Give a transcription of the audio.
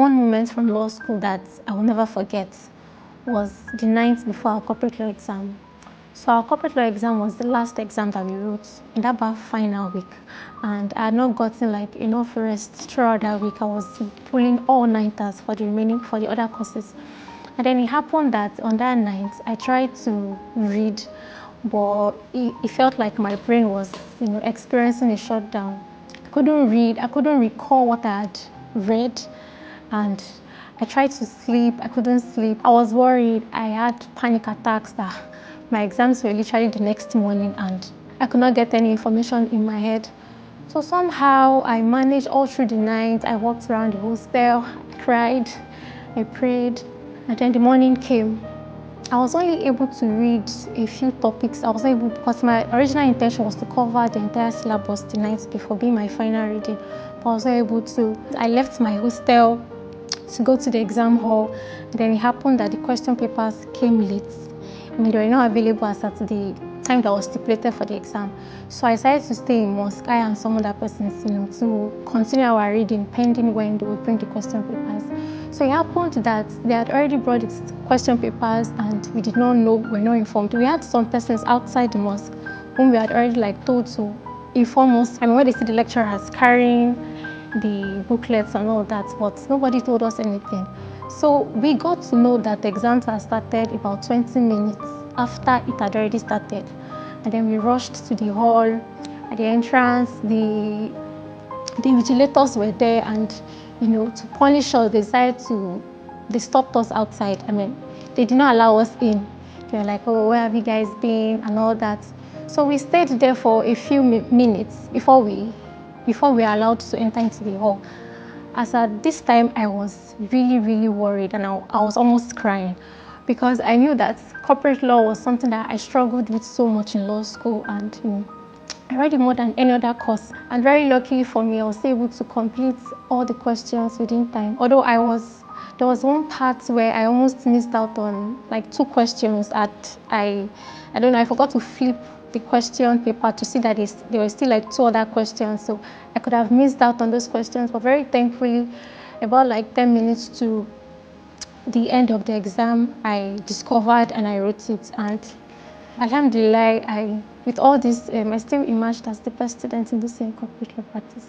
One moment from law school that I will never forget was the night before our corporate law exam. So our corporate law exam was the last exam that we wrote in that bar final week, and I had not gotten like enough rest throughout that week. I was pulling all-nighters for the other courses. And then it happened that on that night I tried to read, but it felt like my brain was experiencing a shutdown. I couldn't read, I couldn't recall what I had read, and I tried to sleep, I couldn't sleep. I was worried, I had panic attacks that my exams were literally the next morning and I could not get any information in my head. So somehow I managed all through the night. I walked around the hostel, I cried, I prayed, and then the morning came. I was only able to read a few topics. I was able, because my original intention was to cover the entire syllabus the night before, being my final reading, but I was not able to. I left my hostel to go to the exam hall, and then it happened that the question papers came late. They were not available as at the time that was stipulated for the exam. So I decided to stay in mosque, I and some other persons, to continue our reading pending when they would bring the question papers. So it happened that they had already brought the question papers and we did not know, we were not informed. We had some persons outside the mosque whom we had already told to inform us. I mean, when they see the lecturers carrying the booklets and all that, but nobody told us anything. So we got to know that the exams had started about 20 minutes after it had already started. And then we rushed to the hall. At the entrance, the vigilators were there, and to punish us, they stopped us outside. I mean, they did not allow us in. They were like, oh, where have you guys been and all that. So we stayed there for a few minutes before we were allowed to enter into the hall. As at this time, I was really, really worried, and I was almost crying, because I knew that corporate law was something that I struggled with so much in law school, and I read it more than any other course. And very luckily for me, I was able to complete all the questions within time. Although there was one part where I almost missed out on like 2 questions. I don't know, I forgot to flip the question paper to see that there were still like 2 other questions. So I could have missed out on those questions, but very thankfully, about like 10 minutes to the end of the exam, I discovered and I wrote it. And Alhamdulillah, with all this, I still emerged as the best student in this corporate law practice.